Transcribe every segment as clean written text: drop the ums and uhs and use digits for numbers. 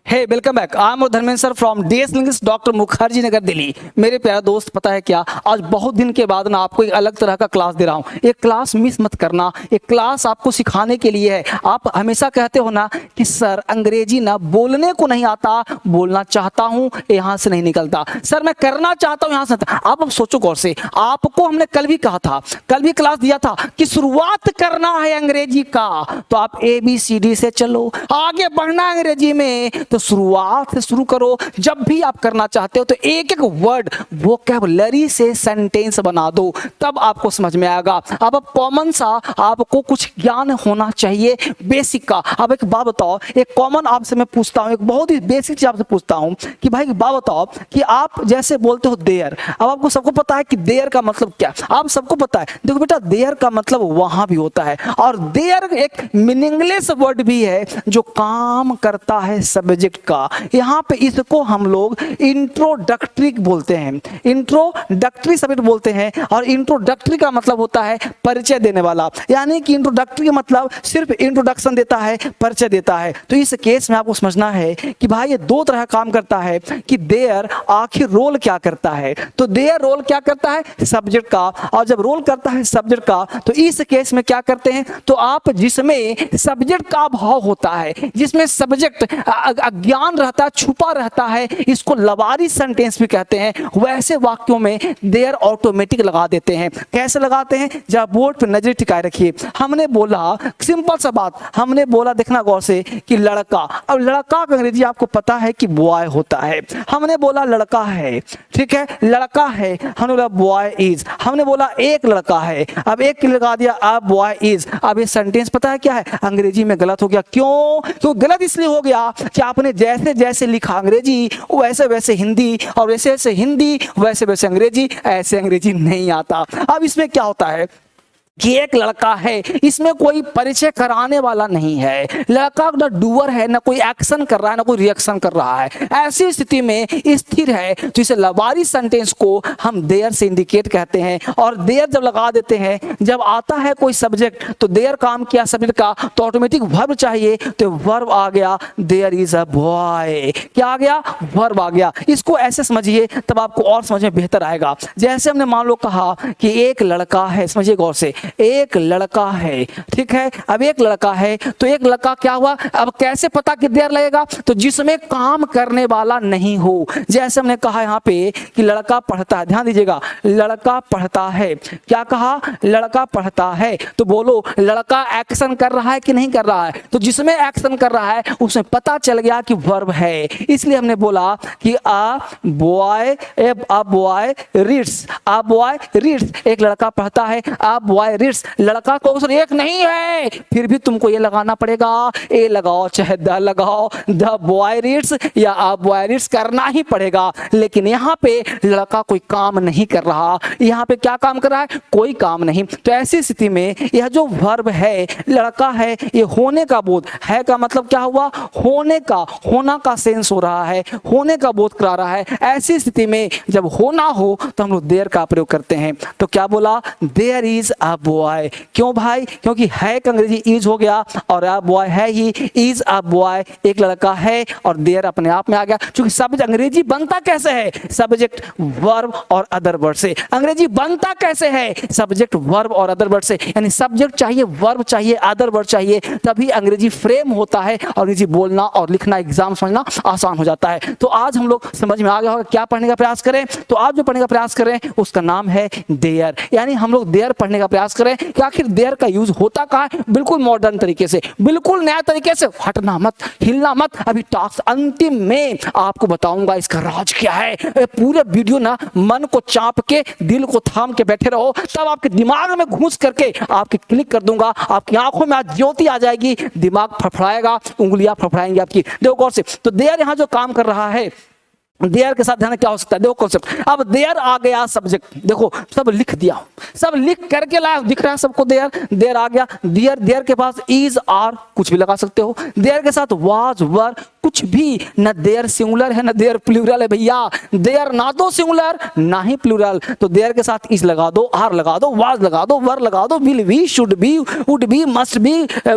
Hey welcome back. I am Dharmendra sir from DS linguist doctor Mukherjee Nagar Delhi. मेरे प्यारे दोस्त, पता है क्या, आज बहुत दिन के बाद ना आपको एक अलग तरह का क्लास दे रहा हूँ। एक क्लास मिस मत करना। एक क्लास आपको सिखाने के लिए है। आप हमेशा कहते हो ना कि सर अंग्रेजी ना बोलने को नहीं आता, बोलना चाहता हूँ यहाँ से नहीं निकलता। सर मैं करना चाहता हूँ यहाँ से। आप सोचो गौर से, आपको हमने कल भी कहा था, कल भी क्लास दिया था कि शुरुआत करना है अंग्रेजी का, तो आप ABCD से चलो। आगे बढ़ना अंग्रेजी में तो शुरुआत से शुरू करो। जब भी आप करना चाहते हो तो एक एक वर्ड वोकैबुलरी से सेंटेंस बना दो, तब आपको समझ में आएगा। अब कॉमन सा आपको कुछ ज्ञान होना चाहिए बेसिक का। अब एक बात बताओ, एक कॉमन आपसे मैं पूछता हूं, एक बहुत ही बेसिक चीज आपसे पूछता हूं कि भाई एक बात बताओ कि आप जैसे बोलते हो देयर। अब आपको सबको पता है कि देयर का मतलब क्या, आप सबको पता है। देखो बेटा, देयर का मतलब वहां भी होता है, और देयर एक मीनिंगलेस वर्ड भी है जो काम करता है सब्जेक्ट का। यहाँ पे इसको हम लोग इंट्रोडक्टरी बोलते हैं, इंट्रोडक्टरी सब्जेक्ट बोलते हैं। और इंट्रोडक्टरी का मतलब होता है परिचय देने वाला, यानी कि इंट्रोडक्टरी का मतलब सिर्फ इंट्रोडक्शन देता है, परिचय देता है। तो इस केस में आपको समझना है कि भाई ये दो तरह काम करता है कि देयर आखिर रोल क्या करता है। तो देयर रोल क्या करता है सब्जेक्ट का, और जब रोल करता है सब्जेक्ट का तो इस केस में क्या करते हैं, तो आप जिसमें सब्जेक्ट का अभाव होता है, जिसमें सब्जेक्ट अज्ञान रहता है, छुपा रहता है, इसको लवारी सेंटेंस भी कहते हैं, वैसे वाक्यों में देयर ऑटोमेटिक लगा देते हैं। कैसे लगाते हैं, जब बोर्ड पर नजर टिकाए रखिए। हमने बोला सिंपल सा बात, हमने बोला देखना गौर से कि लड़का। अब लड़का का अंग्रेजी आपको पता है कि बॉय होता है। हमने बोला लड़का है, ठीक है, लड़का है। हमने बोला बॉय इज, हमने बोला एक लड़का है। अब एक लगा दिया, अब बॉय इज। अब ये सेंटेंस पता है क्या है, अंग्रेजी में गलत हो गया। क्यों? तो गलत इसलिए हो गया कि आपने जैसे जैसे लिखा अंग्रेजी वैसे वैसे हिंदी, और वैसे वैसे हिंदी वैसे वैसे अंग्रेजी, ऐसे अंग्रेजी नहीं आता। अब इसमें क्या होता है कि एक लड़का है, इसमें कोई परिचय कराने वाला नहीं है। लड़का ना डूअर है, ना कोई एक्शन कर रहा है, ना कोई रिएक्शन कर रहा है। ऐसी स्थिति में स्थिर है, तो इसे लवारी सेंटेंस को हम देयर से इंडिकेट कहते हैं। और देयर जब लगा देते हैं, जब आता है कोई सब्जेक्ट, तो देयर काम किया सब्जेक्ट का, तो ऑटोमेटिक वर्ब चाहिए, तो वर्ब आ गया, देयर इज अ बॉय। क्या आ गया? वर्ब आ गया। इसको ऐसे समझिए, तब आपको और समझ में बेहतर आएगा। जैसे हमने मान लो कहा कि एक लड़का है, समझिए गौर से, एक लड़का है, ठीक है। अब एक लड़का है, तो एक लड़का क्या हुआ, अब कैसे पता कि देयर लगेगा, तो जिसमें काम करने वाला नहीं हो। जैसे हमने कहा यहाँ पे कि लड़का पढ़ता है, ध्यान दीजिएगा, लड़का पढ़ता है। क्या कहा? लड़का पढ़ता है। तो बोलो लड़का एक्शन कर रहा है कि नहीं कर रहा है? तो जिसमें एक्शन कर रहा है उसमें पता चल गया कि वर्ब है। इसलिए हमने बोला कि a boy reads, a boy reads, एक लड़का पढ़ता है, अ बॉय रीड्स। लड़का को उसने एक नहीं है, फिर भी तुमको ये लगाना पड़ेगा, ए लगाओ चाहे द लगाओ, द बॉय रीड्स या अ बॉय रीड्स करना ही पड़ेगा। लेकिन यहाँ पे लड़का कोई काम नहीं कर रहा, यहाँ पे क्या काम कर रहा है? कोई काम नहीं। तो ऐसी स्थिति में यह जो वर्ब है, लड़का है, ये होने का बोध है का मतलब क्या हुआ? होने का, होना का सेंस हो रहा है, होने का बोध करा रहा है। ऐसी स्थिति में जब होना हो तो हम लोग देयर का प्रयोग करते हैं। तो क्या बोला? There is a boy. क्यों भाई? क्योंकि है का अंग्रेजी इज हो गया, और अ बॉय है ही, इज अ बॉय, एक लड़का है, और देयर अपने आप में आ गया। क्योंकि सब्जेक्ट अंग्रेजी बनता कैसे है? सब्जेक्ट वर्ब और अदर वर्ड से। अंग्रेजी बनता कैसे है? सब्जेक्ट वर्ब और अदर वर्ड से। यानी सब्जेक्ट चाहिए, वर्ब चाहिए, अदर वर्ड चाहिए, तभी अंग्रेजी फ्रेम होता है और अंग्रेजी बोलना और लिखना, एग्जाम समझना आसान हो जाता है। तो आज हम लोग समझ में आ गया होगा क्या पढ़ने का प्रयास करें। तो आज जो पढ़ने का प्रयास करें उसका नाम है देयर। यानी हम लोग देयर पढ़ने का प्रयास करें कि आखिर देयर का यूज होता कहाँ है, बिल्कुल मॉडर्न तरीके से, बिल्कुल नया तरीके से। हटना मत, हिलना मत। अभी टास्क अंतिम में आपको बताऊंगा इसका राज क्या है। पूरे वीडियो ना मन को चाप के, दिल को थाम के बैठे रहो, तब आपके दिमाग में घुस करके आपके क्लिक कर दूंगा, आपकी आंखों में आज ज्योति आ जाएगी, दिमाग फड़फड़ाएगा, उंगलियां फड़फड़ाएंगी आपकी। देखो गौर से, तो देयर यहां जो काम कर रहा है, देयर के साथ ध्यान क्या हो सकता है, देखो कॉन्सेप्ट। अब देयर आ गया सब्जेक्ट, देखो सब लिख दिया, सब लिख करके लाया, दिख रहा है सबको देयर, देयर आ गया। देयर, देयर के पास इज आर कुछ भी लगा सकते हो, देयर के साथ वाज वर कुछ कुछ भी, न देयर सिंगुलर है न देयर प्लूरल है भैया, देयर ना तो सिंगुलर ना ही प्लूरल, तो देयर के साथ इज लगा दो, आर लगा दो, वाज लगा दो, वर लगा दो, will be, should be, would be, must be,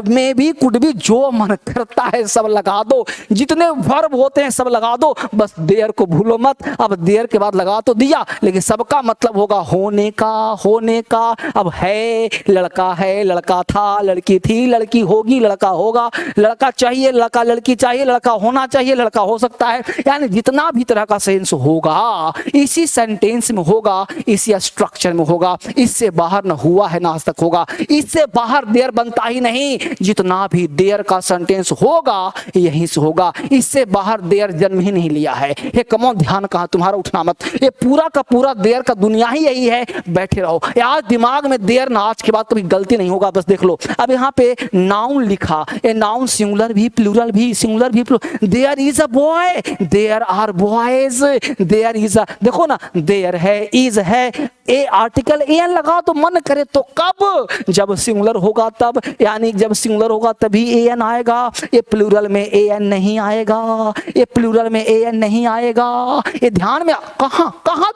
may be, could be, जो मन करता है सब लगा दो, जितने वर्ब होते हैं सब लगा दो, बस देयर को भूलो मत। अब देयर के बाद लगा तो दिया, लेकिन सबका मतलब होगा होने का, होने का। अब है, लड़का है, लड़का था, लड़की थी, लड़की होगी, लड़का होगा, लड़का चाहिए, लड़का लड़की चाहिए, लड़का होना चाहिए, लड़का हो सकता है, यानी जितना भी तरह का सेंस होगा इसी सेंटेंस में होगा, इसी स्ट्रक्चर में होगा, इससे बाहर न हुआ है ना आज तक होगा, इससे बाहर देयर बनता ही नहीं। जितना भी देयर का सेंटेंस होगा यहीं से होगा, इससे बाहर देयर जन्म ही नहीं लिया है। ये कमो ध्यान कहा तुम्हारा, उठना मत, ये पूरा का पूरा देयर का दुनिया ही यही है, बैठे रहो। आज दिमाग में देयर ना, आज के बाद कभी गलती नहीं होगा, बस देख लो। अब यहाँ पे नाउन लिखा, ये नाउन सिंगुलर भी प्लूरल भी, सिंगुलर भी plural. There is a boy, there are boys, there is a, देखो ना, देयर है, इज है, ए आर्टिकल एन लगा तो मन करे तो कब, जब सिंगुलर होगा तब, यानी जब सिंगुलर होगा तभी एन आएगा, ये प्लूरल में एन नहीं आएगा, ये प्लूरल में एन नहीं आएगा। ये ध्यान में, कहां कहां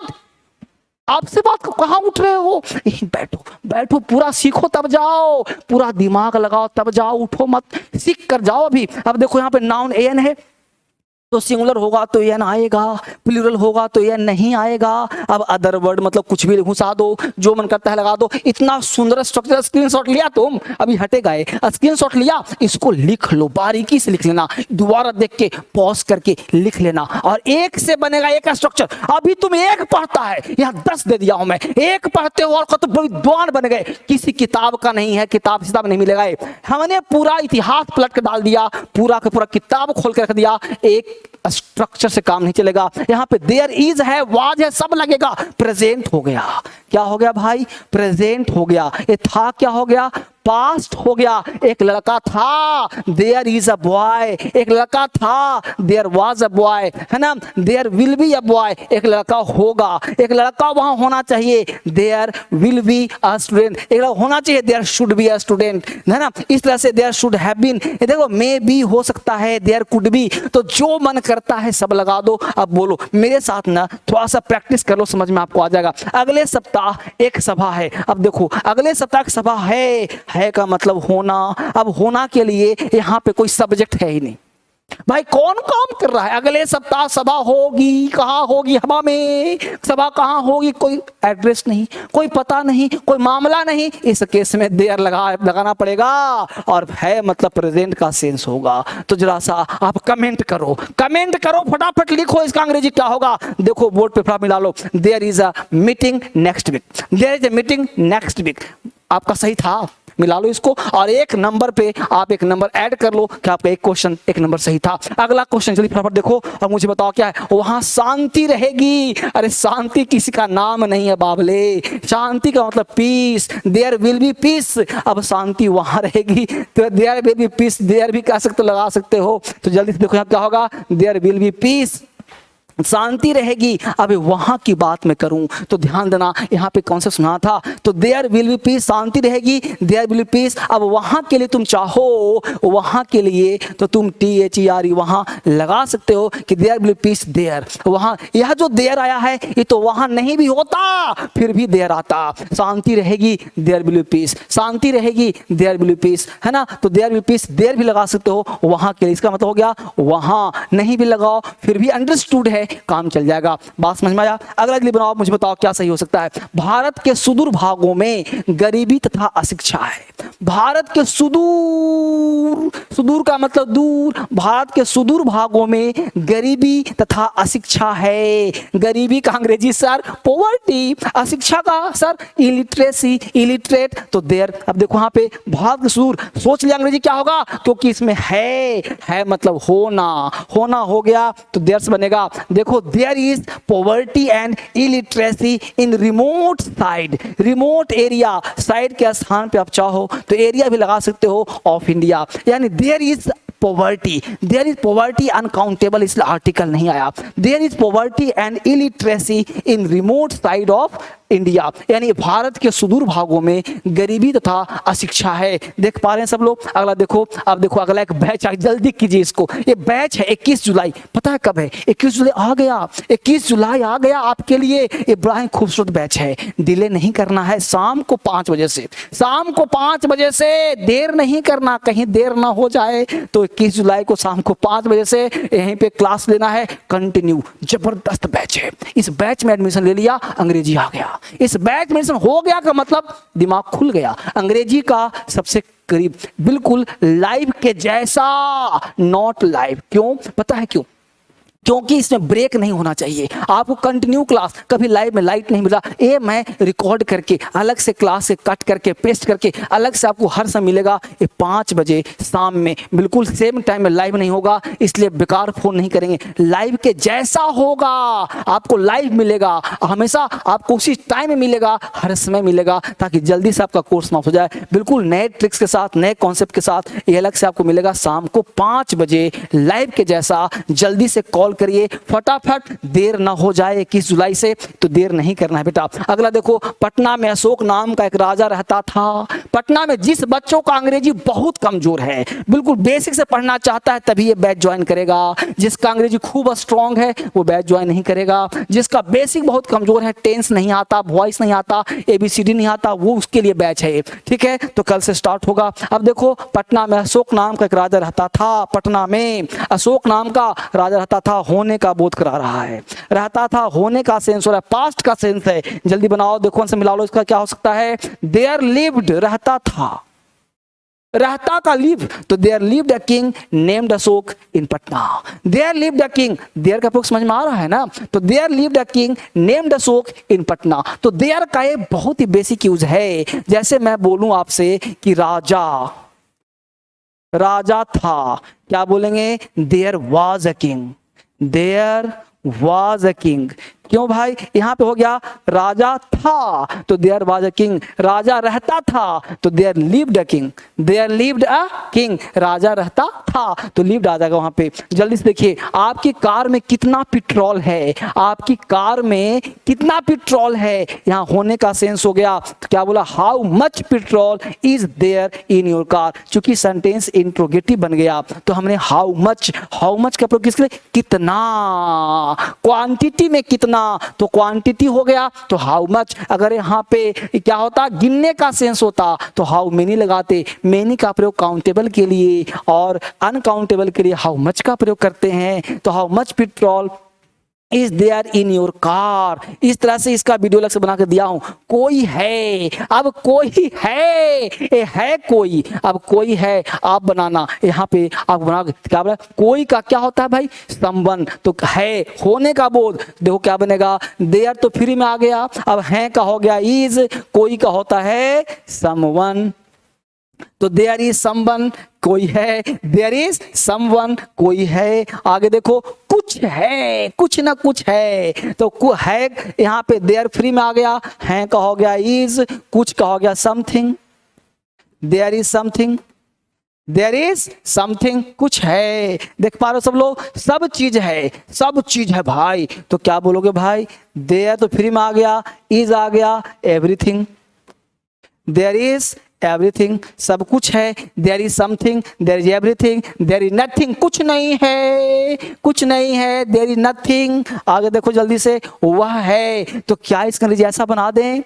आपसे बात कहां उठ रहे हो, यहीं बैठो, बैठो, पूरा सीखो तब जाओ, पूरा दिमाग लगाओ तब जाओ, उठो मत, सीख कर जाओ अभी। अब देखो यहाँ पे नाउन एन है तो सिंगुलर होगा तो एन आएगा, प्लूरल होगा तो एन नहीं आएगा। अब अदर वर्ड मतलब कुछ भी घुसा दो, जो मन करता है लगा दो। इतना सुंदर स्ट्रक्चर, स्क्रीनशॉट लिया तुम, अभी हटेगा ये, स्क्रीनशॉट लिया, इसको लिख लो, बारीकी से लिख लेना, दोबारा देख के पॉज करके लिख लेना, और एक से बनेगा एक स्ट्रक्चर। अभी तुम एक पढ़ता है, यहाँ 10 दे दिया हूं मैं, एक पढ़ते हो और तो विद्वान बन गए, किसी किताब का नहीं है, किताब किताब नहीं मिलेगा। हमने पूरा इतिहास पलट के डाल दिया, पूरा का पूरा किताब खोल के रख दिया, एक स्ट्रक्चर से काम नहीं चलेगा। यहां पे देयर इज है, वाज है, सब लगेगा, प्रेजेंट हो गया। क्या हो गया भाई, प्रेजेंट हो गया। ये था क्या हो गया, पास्ट हो गया। एक लड़का था, देयर इज अ बॉय, एक लड़का था, देयर वाज अ बॉय, है ना, there will be a boy, एक लड़का होगा, एक लड़का वहां होना चाहिए, there will be a student, एक लड़का होना चाहिए, there should be a student, है ना, इस तरह से देयर शुड हैव बीन, देखो मे बी हो सकता है, देयर कुड बी, तो जो मन करता है सब लगा दो। अब बोलो मेरे साथ ना, थोड़ा सा प्रैक्टिस कर लो, समझ में आपको आ जाएगा। अगले सप्ताह एक सभा है, अब देखो अगले सप्ताह एक सभा है का मतलब होना। अब होना के लिए यहां पे कोई सब्जेक्ट है ही नहीं भाई, कौन काम कर रहा है। अगले सप्ताह सभा होगी, कहां होगी, हवा में, सभा कहां होगी, कोई एड्रेस नहीं, कोई पता नहीं, कोई मामला नहीं, इस केस में देयर लगाना पड़ेगा, और है मतलब प्रेजेंट का सेंस होगा। तो जरा सा आप कमेंट करो, कमेंट करो, फटाफट लिखो इसका अंग्रेजी क्या होगा। देखो बोर्ड पे फटाफट मिला लो, there is a meeting next week, there is a meeting next week, आपका सही था, मिला लो इसको, और एक नंबर पे आप एक नंबर ऐड कर लो कि आपका एक क्वेश्चन एक नंबर सही था। अगला क्वेश्चन जल्दी फटाफट देखो और मुझे बताओ क्या है। वहां शांति रहेगी, अरे शांति किसी का नाम नहीं है बाबले, शांति का मतलब peace, there will be peace. अब शांति वहां रहेगी तो there will be peace, there भी कह सकते लगा सकते हो। तो जल्दी से देखो यहाँ क्या होगा, देयर विल बी पीस, शांति रहेगी। अब वहां की बात मैं करूं तो ध्यान देना, यहां पे कौन सा सुना था, तो देयर विल बी पीस, शांति रहेगी, देयर विल बी पीस। अब वहां के लिए तुम चाहो, वहां के लिए तो तुम THERE वहां लगा सकते हो कि there will be peace there. वहां यह जो देयर आया है ये तो वहां नहीं भी होता फिर भी देयर आता। शांति रहेगी, देयर विल बी पीस, शांति रहेगी, देयर विल बी पीस, है ना। तो there will be peace, there भी लगा सकते हो वहां के लिए, इसका मतलब हो गया वहां नहीं भी लगाओ फिर भी अंडरस्टूड है, काम चल जाएगा। बात समझ में आया। अगला जल्दी बनाओ, मुझे बताओ क्या सही हो सकता है। भारत के सुदूर भागों में गरीबी तथा अशिक्षा है। भारत के सुदूर, सुदूर का मतलब दूर, भारत के सुदूर भागों में गरीबी तथा अशिक्षा है। गरीबी का अंग्रेजी सर पॉवर्टी, अशिक्षा का सर इलिटरेसी, इलिटरेट, तो देयर। अब देखो यहाँ पे भारत के सुदूर, सोच लिया अंग्रेजी क्या होगा, क्योंकि इसमें है मतलब होना, होना हो गया तो देयर से बनेगा। देखो there is poverty and illiteracy in remote side, remote area, side के स्थान पे आप चाहो तो एरिया भी लगा सकते हो ऑफ इंडिया, यानी there is poverty, there is poverty uncountable, इसलिए आर्टिकल नहीं आया। There is poverty and illiteracy in remote side of India, यानी भारत के सुदूर भागों में गरीबी तथा अशिक्षा है। देख पा रहे हैं सब लोग। अगला देखो, अब देखो अगला एक बैच है, जल्दी कीजिए इसको। ये बैच है 21 जुलाई, पता है कब है? 21 जुलाई आ गया, 21 जुलाई आ गया आपके लिए। ये बड़ा ही खूबसूरत बैच है, डिले नहीं करना है। शाम को 5 बजे से, शाम को 5 बजे से देर नहीं करना, कहीं देर ना हो जाए। तो 21 जुलाई को शाम को 5 बजे से यहीं पे क्लास लेना है कंटिन्यू। जबरदस्त बैच है। इस बैच में एडमिशन ले लिया, अंग्रेजी आ गया। इस बैच में एडमिशन हो गया का मतलब दिमाग खुल गया। अंग्रेजी का सबसे करीब, बिल्कुल लाइव के जैसा, नॉट लाइव। क्यों? पता है क्यों? क्योंकि इसमें ब्रेक नहीं होना चाहिए। आपको कंटिन्यू क्लास, कभी लाइव में लाइट नहीं मिला, ये मैं रिकॉर्ड करके अलग से क्लास से कट करके पेस्ट करके अलग से आपको हर समय मिलेगा। ये 5 बजे शाम में बिल्कुल सेम टाइम में लाइव नहीं होगा, इसलिए बेकार फोन नहीं करेंगे। लाइव के जैसा होगा, आपको लाइव मिलेगा, हमेशा आपको उसी टाइम में मिलेगा, हर समय मिलेगा, ताकि जल्दी से आपका कोर्स समाप्त हो जाए। बिल्कुल नए ट्रिक्स के साथ, नए कॉन्सेप्ट के साथ ये अलग से आपको मिलेगा शाम को 5 बजे लाइव के जैसा। जल्दी से कॉल करिए फटाफट, देर ना हो जाए 21 जुलाई से, तो देर नहीं करना है बेटा। अगला देखो, पटना में अशोक नाम का एक राजा रहता था। पटना में जिस बच्चों का अंग्रेजी बहुत कमजोर है, बिल्कुल बेसिक से पढ़ना चाहता है, तभी ये बैच ज्वाइन करेगा। जिसका अंग्रेजी खूब स्ट्रांग है वो बैच ज्वाइन नहीं करेगा। जिसका बेसिक बहुत कमजोर है, टेंस नहीं आता, वॉइस नहीं आता, ABCD नहीं आता, वो उसके लिए बैच है। ठीक है, तो कल से स्टार्ट होगा। अब देखो, पटना में अशोक नाम का एक राजा रहता था। पटना में अशोक नाम का राजा रहता था, होने का बोध करा रहा है। रहता था, होने का सेंस हो रहा है, पास्ट का सेंस है। जल्दी बनाओ, देखो से मिला लो, इसका क्या हो सकता है? देयर लिव्ड, रहता था, रहता था लिव, तो there lived a king named Ashok in Patna. There lived a king, there का प्रयोग समझ में आ रहा है ना? तो there lived a king named Ashok in Patna. तो देयर का ये बहुत ही बेसिक यूज है। जैसे मैं बोलूं आपसे कि राजा, राजा था, क्या बोलेंगे? There was a king, there was a king. क्यों भाई? यहां पे हो गया राजा था, तो देयर वाज अ किंग। राजा रहता था, तो there lived a king, there lived a king. राजा रहता था, तो लिव्ड आ जाएगा वहां पे। जल्दी से देखिए, आपकी कार में कितना पेट्रोल है? आपकी कार में कितना पेट्रोल है? यहाँ होने का सेंस हो गया, तो क्या बोला? How much petrol is there in your car. चूंकि सेंटेंस इंट्रोगेटिव बन गया, तो हमने हाउ मच, हाउ मच का प्रयोग किसके लिए? कितना। क्वांटिटी में कितना, तो क्वांटिटी हो गया, तो हाउ मच। अगर यहाँ पे क्या होता? गिनने का सेंस होता, तो हाउ मेनी लगाते। मेनी का प्रयोग काउंटेबल के लिए और अनकाउंटेबल के लिए हाउ मच का प्रयोग करते हैं। तो how much petrol is there in your car. इस तरह से इसका वीडियो अलग से बना के दिया हूं। कोई है, अब कोई है, ये है कोई, अब कोई है, आप बनाना यहाँ पे, आप बना क्या बना? कोई का क्या होता है भाई? समवन, तो है, होने का बोध। देखो क्या बनेगा? देयर तो फ्री में आ गया, अब है का हो गया इज, कोई का होता है समवन, तो देयर इज समवन, कोई है, देयर इज समवन, कोई है। आगे देखो, कुछ है, कुछ ना कुछ है, तो है यहाँ पे देयर फ्री में आ गया, है का हो गया इज, कुछ का हो गया something, there is something, there is something, कुछ है। देख पा रहे हो सब लोग? सब चीज है, सब चीज है भाई। तो क्या बोलोगे भाई? देयर तो फ्री में आ गया, इज आ गया, एवरीथिंग, देयर इज एवरीथिंग, सब कुछ है। There is something, there is everything, there is nothing, कुछ नहीं है, कुछ नहीं है, देयर इज नथिंग। आगे देखो जल्दी से, वह है, तो क्या इसका अंग्रेजी ऐसा बना दें?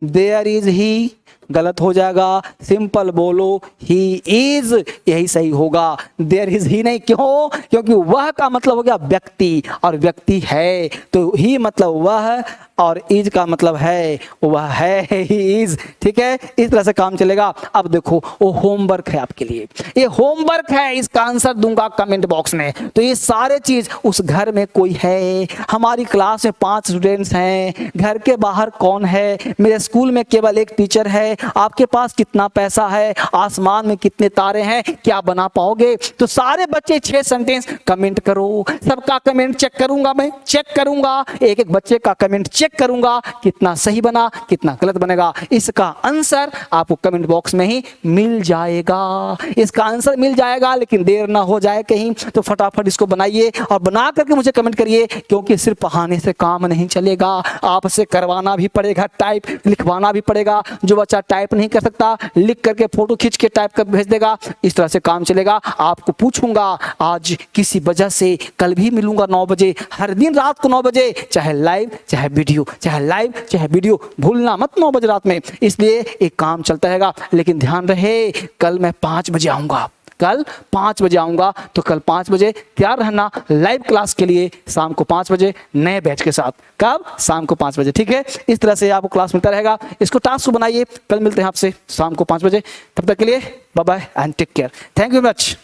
देयर इज ही, गलत हो जाएगा, सिंपल बोलो ही इज, यही सही होगा। देयर इज ही नहीं, क्यों? क्योंकि वह का मतलब हो गया व्यक्ति, और व्यक्ति है, तो ही मतलब वह, और इज का मतलब है, वह है, ही इज। ठीक है, इस तरह से काम चलेगा। अब देखो, वो होमवर्क है आपके लिए, ये होमवर्क है, इसका आंसर दूंगा कमेंट बॉक्स में। तो ये सारे चीज, उस घर में कोई है, हमारी क्लास में 5 स्टूडेंट्स हैं, घर के बाहर कौन है, मेरे स्कूल में केवल एक टीचर है, है, आपके पास कितना पैसा है, आसमान में कितने तारे हैं, क्या बना पाओगे। तो सारे बच्चे 6 सेंटेंस कमेंट करो, सबका कमेंट चेक करूंगा, मैं चेक करूंगा, एक एक बच्चे का कमेंट चेक करूंगा, कितना सही बना कितना गलत बनेगा। इसका आंसर आपको कमेंट बॉक्स में ही मिल जाएगा, इसका आंसर मिल जाएगा, लेकिन देर ना हो जाए कहीं। तो फटाफट इसको बनाइए और बना करके मुझे कमेंट करिए, क्योंकि सिर्फ पढ़ाने से काम नहीं चलेगा, आपसे करवाना भी पड़ेगा, टाइप लिखवाना भी पड़ेगा। जो बच्चा टाइप नहीं कर सकता, लिख करके फोटो खींच के टाइप कर भेज देगा, इस तरह से काम चलेगा। आपको पूछूंगा आज किसी वजह से, कल भी मिलूंगा 9 बजे, हर दिन रात को 9 बजे, चाहे लाइव चाहे वीडियो, चाहे लाइव चाहे वीडियो, भूलना मत 9 बजे रात में। इसलिए एक काम चलता रहेगा, लेकिन ध्यान रहे कल मैं 5 बजे आऊंगा, कल 5 बजे आऊंगा। तो कल 5 बजे तैयार रहना लाइव क्लास के लिए, शाम को 5 बजे नए बैच के साथ। कब? शाम को 5 बजे, ठीक है। इस तरह से आपको क्लास मिलता रहेगा, इसको टास्क बनाइए। कल मिलते हैं आपसे शाम को 5 बजे, तब तक के लिए bye bye and take care. Thank you very much.